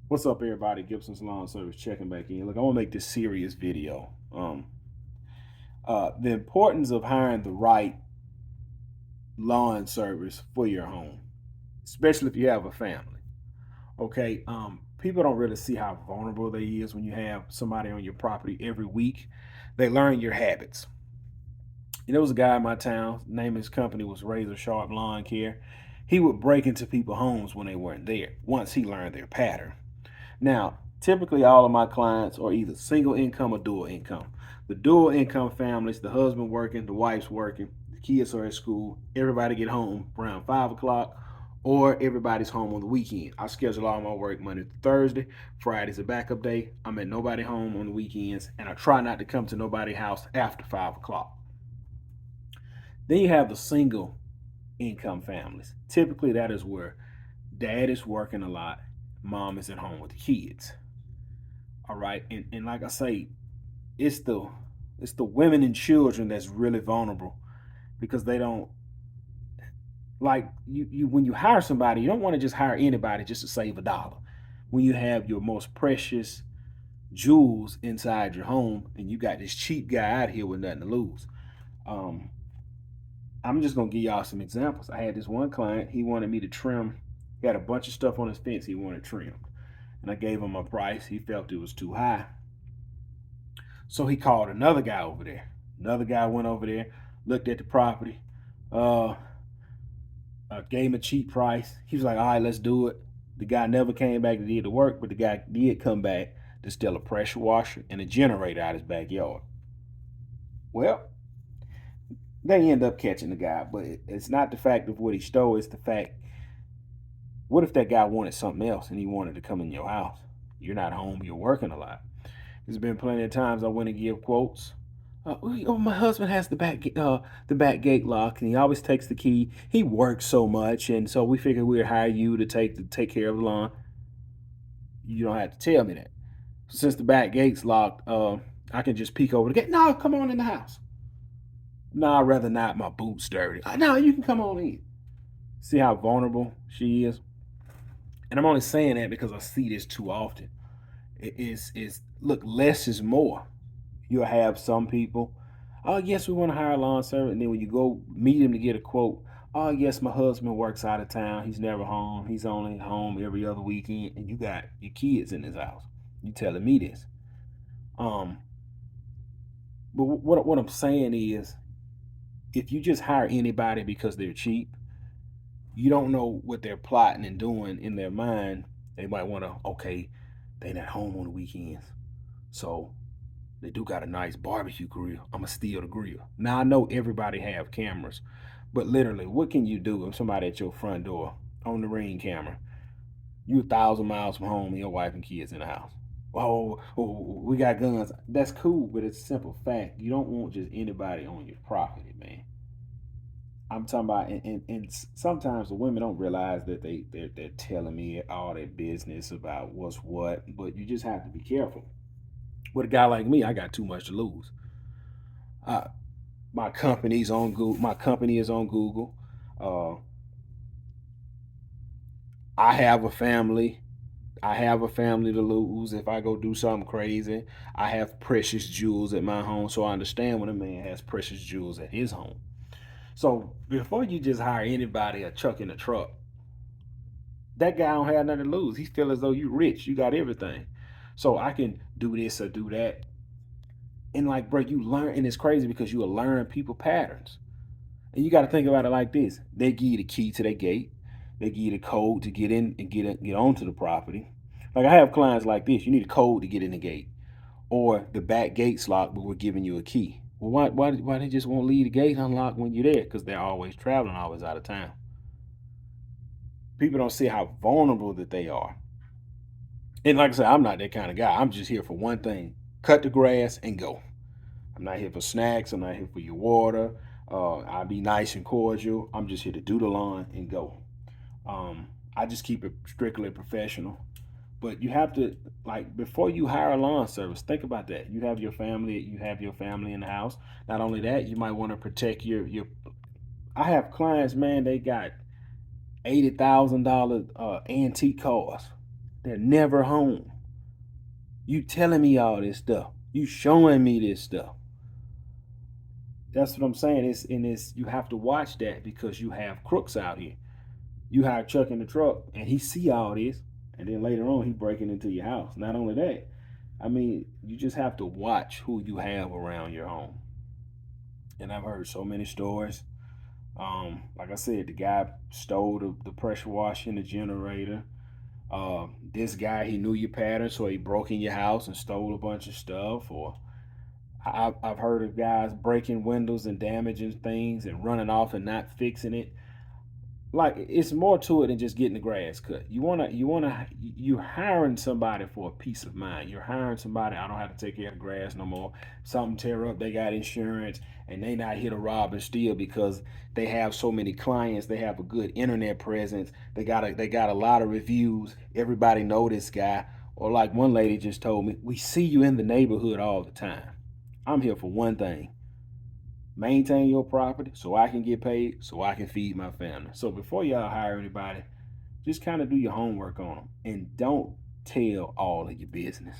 What's up, everybody? Gibson's Lawn Service checking back in. Look, I want to make this serious video. The importance of hiring the right lawn service for your home, especially if you have a family. Okay, people don't really see how vulnerable they is when you have somebody on your property every week. They learn your habits. There was a guy in my town. Name of his company was Razor Sharp Lawn Care. He would break into people's homes when they weren't there. Once he learned their pattern. Now, typically all of my clients are either single income or dual income. The dual income families, the husband working, the wife's working, the kids are at school, everybody get home around 5 o'clock, or everybody's home on the weekend. I schedule all my work Monday through Thursday. Friday's a backup day. I'm at nobody home on the weekends, and I try not to come to nobody's house after 5 o'clock. Then you have the single income families. Typically, that is where dad is working a lot, mom is at home with the kids. All right, and like I say, it's the it's the women and children that's really vulnerable because they don't like you when you hire somebody, you don't want to just hire anybody just to save a dollar. When you have your most precious jewels inside your home and you got this cheap guy out here with nothing to lose. Um, I'm just gonna give y'all some examples. I had this one client, he wanted me to trim, he had a bunch of stuff on his fence he wanted trimmed. And I gave him a price. He felt it was too high. So he called another guy over there. Another guy went over there, looked at the property, uh, gave him a cheap price. He was like, all right, let's do it. The guy never came back to do the work, but the guy did come back to steal a pressure washer and a generator out of his backyard. Well, they end up catching the guy, but it's not the fact of what he stole, it's the fact, what if that guy wanted something else and he wanted to come in your house? You're not home, you're working a lot. There's been plenty of times I went and give quotes. Oh, my husband has the back gate locked, and he always takes the key. He works so much, and so we figured we'd hire you to take care of the lawn. You don't have to tell me that. Since the back gate's locked, I can just peek over the gate. No, come on in the house. No, I'd rather not. My boots dirty. No, you can come on in. See how vulnerable she is, and I'm only saying that because I see this too often. Is look, less is more. You'll have some people, oh yes, we want to hire a lawn service, and then when you go meet him to get a quote, oh yes, my husband works out of town, he's never home, he's only home every other weekend, and you got your kids in his house. You telling me this? Um, but what I'm saying is, if you just hire anybody because they're cheap, you don't know what they're plotting and doing in their mind. They might want to, okay, they not home on the weekends, so they do got a nice barbecue grill. I'ma steal the grill. Now I know everybody have cameras, but literally, what can you do if somebody at your front door on the Ring camera, you 1,000 miles from home and your wife and kids in the house? Oh, we got guns. That's cool, but it's a simple fact. You don't want just anybody on your property, man. I'm talking about, and sometimes the women don't realize that they're telling me all their business about what's what, but you just have to be careful. With a guy like me, I got too much to lose. Uh, my company's on Google. My company is on Google. Uh, I have a family. I have a family to lose if I go do something crazy. I have precious jewels at my home, so I understand when a man has precious jewels at his home. So before you just hire anybody a chuck in a truck, that guy don't have nothing to lose. He feel as though you rich, you got everything. So I can do this or do that. And like, bro, you learn, and it's crazy because you will learn people patterns. And you got to think about it like this: they give you the key to their gate, they give you the code to get in and get onto the property. Like I have clients like this: you need a code to get in the gate, or the back gate's locked, but we're giving you a key. Well, why they just won't leave the gate unlocked when you're there? Because they're always traveling, always out of town. People don't see how vulnerable that they are. And like I said, I'm not that kind of guy. I'm just here for one thing: cut the grass and go. I'm not here for snacks. I'm not here for your water. I'll be nice and cordial. I'm just here to do the lawn and go. I just keep it strictly professional. But you have to, like, before you hire a lawn service, think about that. You have your family. You have your family in the house. Not only that, you might want to protect your. I have clients, man. They got $80,000 antique cars. They're never home. You telling me all this stuff. You showing me this stuff. That's what I'm saying. It's you have to watch that because you have crooks out here. You hire Chuck in the truck and he see all this, and then later on he breaking into your house. Not only that, I mean, you just have to watch who you have around your home. And I've heard so many stories. Like I said, the guy stole the pressure washer and the generator. This guy, he knew your pattern, so he broke in your house and stole a bunch of stuff. Or I've heard of guys breaking windows and damaging things and running off and not fixing it. Like, it's more to it than just getting the grass cut. You're hiring somebody for a peace of mind. You're hiring somebody. I don't have to take care of the grass no more. Something tear up, they got insurance, and they not here to rob and steal because they have so many clients. They have a good internet presence. They got a lot of reviews. Everybody know this guy. Or like one lady just told me, we see you in the neighborhood all the time. I'm here for one thing: maintain your property so I can get paid, so I can feed my family. So before y'all hire anybody, just kind of do your homework on them and don't tell all of your business.